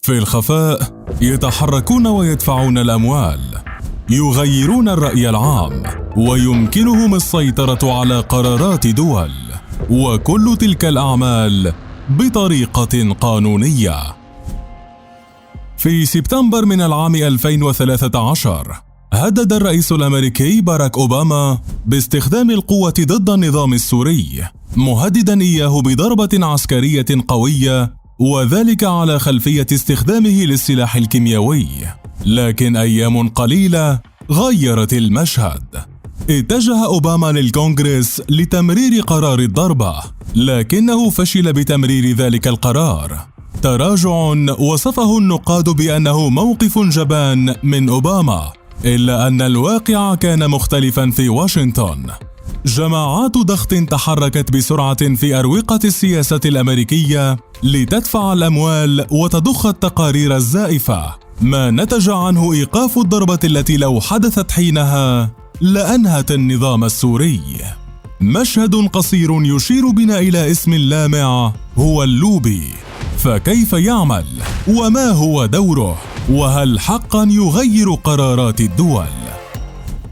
في الخفاء يتحركون ويدفعون الأموال، يغيرون الرأي العام، ويمكنهم السيطرة على قرارات دول، وكل تلك الأعمال بطريقة قانونية. في سبتمبر من العام 2013 هدد الرئيس الأمريكي باراك أوباما باستخدام القوة ضد النظام السوري، مهددا إياه بضربة عسكرية قوية، وذلك على خلفية استخدامه للسلاح الكيميائي. لكن أيام قليلة غيرت المشهد. اتجه أوباما للكونغرس لتمرير قرار الضربة، لكنه فشل بتمرير ذلك القرار. تراجع وصفه النقاد بأنه موقف جبان من أوباما، إلا أن الواقع كان مختلفا في واشنطن. جماعات ضغط تحركت بسرعة في أروقة السياسة الأمريكية لتدفع الأموال وتضخ التقارير الزائفة، ما نتج عنه إيقاف الضربة التي لو حدثت حينها لأنهت النظام السوري. مشهد قصير يشير بنا إلى اسم لامع هو اللوبي. فكيف يعمل؟ وما هو دوره؟ وهل حقا يغير قرارات الدول؟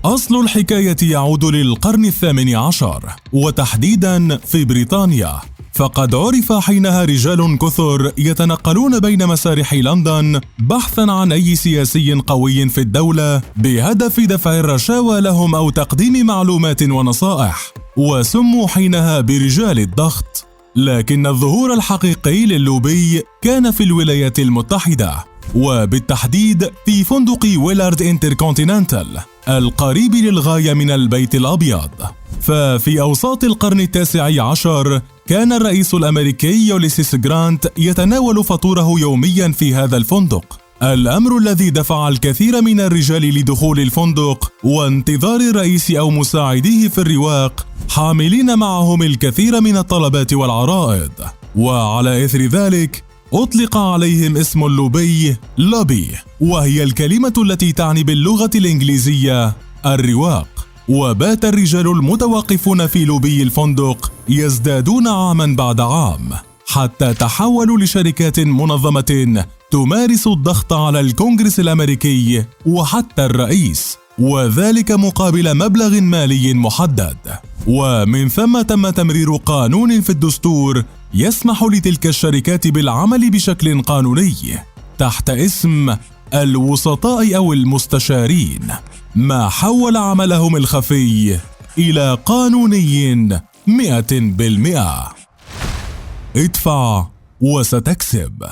أصل الحكاية يعود للقرن الثامن عشر، وتحديدا في بريطانيا، فقد عرف حينها رجال كثر يتنقلون بين مسارح لندن بحثا عن أي سياسي قوي في الدولة بهدف دفع الرشاوى لهم أو تقديم معلومات ونصائح، وسموا حينها برجال الضغط. لكن الظهور الحقيقي للوبي كان في الولايات المتحدة، وبالتحديد في فندق ويلارد انتركونتيننتال القريب للغاية من البيت الأبيض. ففي أوساط القرن التاسع عشر كان الرئيس الأمريكي يوليسيس جرانت يتناول فطوره يوميا في هذا الفندق، الأمر الذي دفع الكثير من الرجال لدخول الفندق وانتظار الرئيس أو مساعديه في الرواق، حاملين معهم الكثير من الطلبات والعرائض. وعلى إثر ذلك أطلق عليهم اسم اللوبي لوبي، وهي الكلمة التي تعني باللغة الإنجليزية الرواق. وبات الرجال المتوقفون في لوبي الفندق يزدادون عاما بعد عام، حتى تحولوا لشركات منظمة تمارس الضغط على الكونغرس الأمريكي وحتى الرئيس، وذلك مقابل مبلغ مالي محدد. ومن ثم تم تمرير قانون في الدستور يسمح لتلك الشركات بالعمل بشكل قانوني تحت اسم الوسطاء أو المستشارين، ما حول عملهم الخفي إلى قانوني 100%. ادفع وستكسب.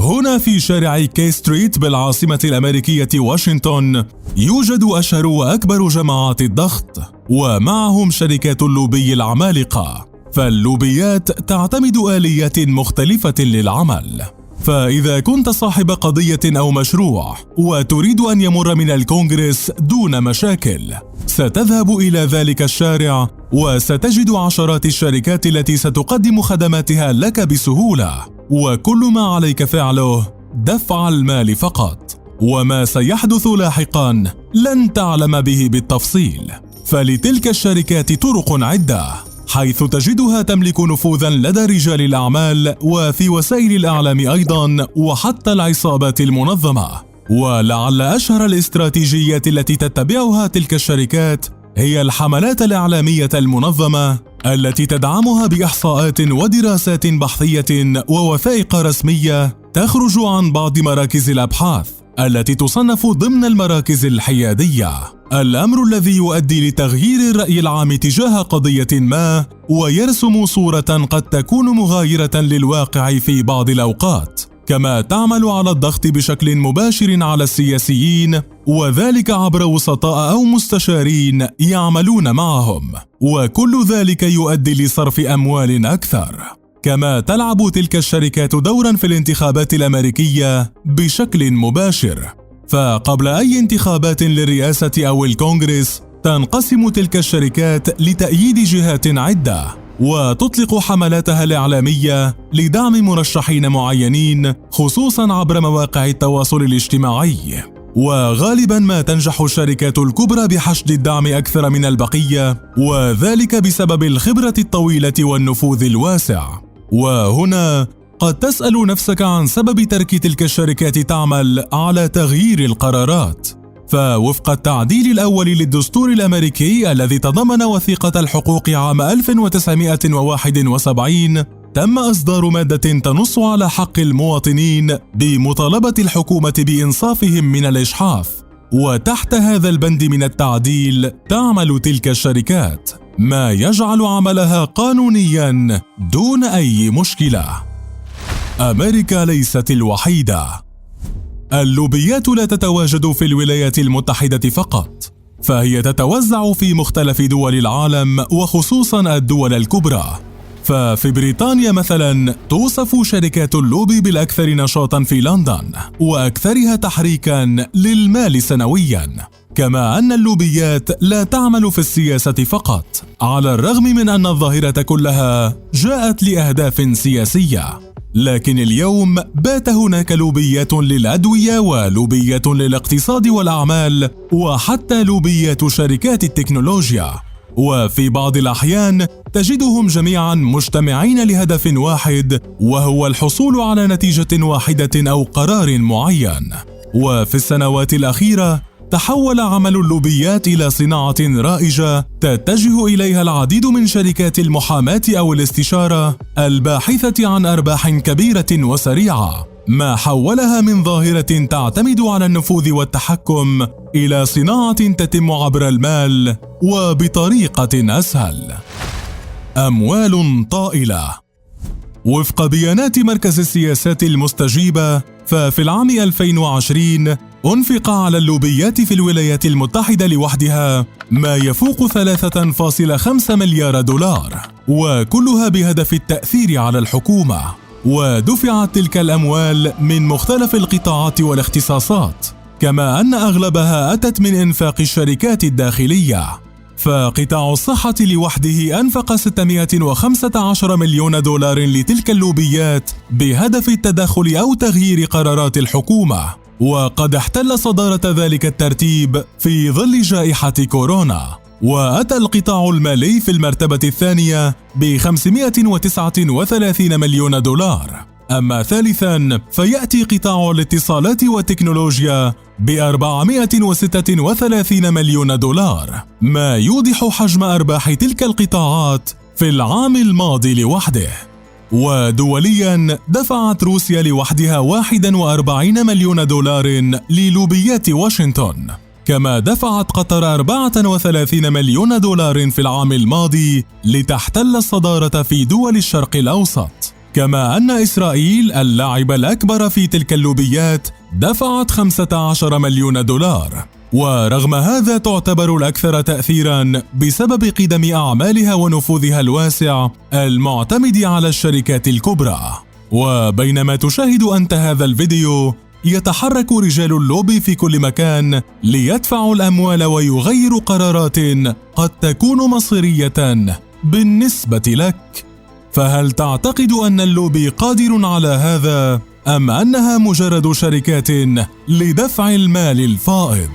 هنا في شارع كي ستريت بالعاصمة الأمريكية واشنطن يوجد أشهر وأكبر جماعات الضغط، ومعهم شركات اللوبي العمالقة. فاللوبيات تعتمد آليات مختلفة للعمل. فإذا كنت صاحب قضية أو مشروع وتريد أن يمر من الكونغرس دون مشاكل، ستذهب إلى ذلك الشارع وستجد عشرات الشركات التي ستقدم خدماتها لك بسهولة، وكل ما عليك فعله دفع المال فقط. وما سيحدث لاحقا لن تعلم به بالتفصيل. فلتلك الشركات طرق عدة، حيث تجدها تملك نفوذا لدى رجال الأعمال وفي وسائل الإعلام أيضا، وحتى العصابات المنظمة. ولعل أشهر الاستراتيجيات التي تتبعها تلك الشركات هي الحملات الإعلامية المنظمة التي تدعمها بإحصاءات ودراسات بحثية ووثائق رسمية تخرج عن بعض مراكز الأبحاث التي تصنف ضمن المراكز الحيادية، الأمر الذي يؤدي لتغيير الرأي العام تجاه قضية ما ويرسم صورة قد تكون مغايرة للواقع في بعض الأوقات. كما تعمل على الضغط بشكل مباشر على السياسيين، وذلك عبر وسطاء أو مستشارين يعملون معهم، وكل ذلك يؤدي لصرف أموال أكثر. كما تلعب تلك الشركات دورا في الانتخابات الأمريكية بشكل مباشر. فقبل أي انتخابات للرئاسة أو الكونغرس تنقسم تلك الشركات لتأييد جهات عدة، وتطلق حملاتها الإعلامية لدعم مرشحين معينين، خصوصا عبر مواقع التواصل الاجتماعي. وغالبا ما تنجح الشركات الكبرى بحشد الدعم أكثر من البقية، وذلك بسبب الخبرة الطويلة والنفوذ الواسع. وهنا قد تسأل نفسك عن سبب ترك تلك الشركات تعمل على تغيير القرارات. فوفق التعديل الأول للدستور الأمريكي الذي تضمن وثيقة الحقوق عام 1971، تم إصدار مادة تنص على حق المواطنين بمطالبة الحكومة بإنصافهم من الإجحاف، وتحت هذا البند من التعديل تعمل تلك الشركات، ما يجعل عملها قانونياً دون أي مشكلة. أمريكا ليست الوحيدة. اللوبيات لا تتواجد في الولايات المتحدة فقط، فهي تتوزع في مختلف دول العالم وخصوصاً الدول الكبرى. ففي بريطانيا مثلا توصف شركات اللوبي بالأكثر نشاطا في لندن وأكثرها تحريكا للمال سنويا. كما أن اللوبيات لا تعمل في السياسة فقط، على الرغم من أن الظاهرة كلها جاءت لأهداف سياسية، لكن اليوم بات هناك لوبيات للأدوية ولوبيات للاقتصاد والأعمال وحتى لوبيات شركات التكنولوجيا، وفي بعض الأحيان تجدهم جميعا مجتمعين لهدف واحد، وهو الحصول على نتيجة واحدة أو قرار معين. وفي السنوات الأخيرة تحول عمل اللوبيات إلى صناعة رائجة تتجه إليها العديد من شركات المحاماة أو الاستشارة الباحثة عن أرباح كبيرة وسريعة، ما حولها من ظاهرة تعتمد على النفوذ والتحكم إلى صناعة تتم عبر المال وبطريقة أسهل. أموال طائلة. وفق بيانات مركز السياسات المستجيبة، ففي العام 2020 أنفق على اللوبيات في الولايات المتحدة لوحدها ما يفوق 3.5 مليار دولار، وكلها بهدف التأثير على الحكومة. ودفعت تلك الأموال من مختلف القطاعات والاختصاصات، كما أن أغلبها أتت من إنفاق الشركات الداخلية. فقطاع الصحة لوحده أنفق 615 مليون دولار لتلك اللوبيات بهدف التدخل أو تغيير قرارات الحكومة، وقد احتل صدارة ذلك الترتيب في ظل جائحة كورونا. وأتى القطاع المالي في المرتبة الثانية ب539 مليون دولار. أما ثالثاً فيأتي قطاع الاتصالات والتكنولوجيا ب436 مليون دولار، ما يوضح حجم أرباح تلك القطاعات في العام الماضي لوحده. ودولياً دفعت روسيا لوحدها 41 مليون دولار للوبيات واشنطن، كما دفعت قطر 34 مليون دولار في العام الماضي لتحتل الصدارة في دول الشرق الأوسط. كما أن إسرائيل اللاعب الأكبر في تلك اللوبيات دفعت 15 مليون دولار، ورغم هذا تعتبر الأكثر تأثيراً بسبب قدم أعمالها ونفوذها الواسع المعتمد على الشركات الكبرى. وبينما تشاهد أنت هذا الفيديو، يتحرك رجال اللوبي في كل مكان ليدفعوا الأموال ويغيروا قرارات قد تكون مصيرية بالنسبة لك. فهل تعتقد أن اللوبي قادر على هذا، أم أنها مجرد شركات لدفع المال الفائض؟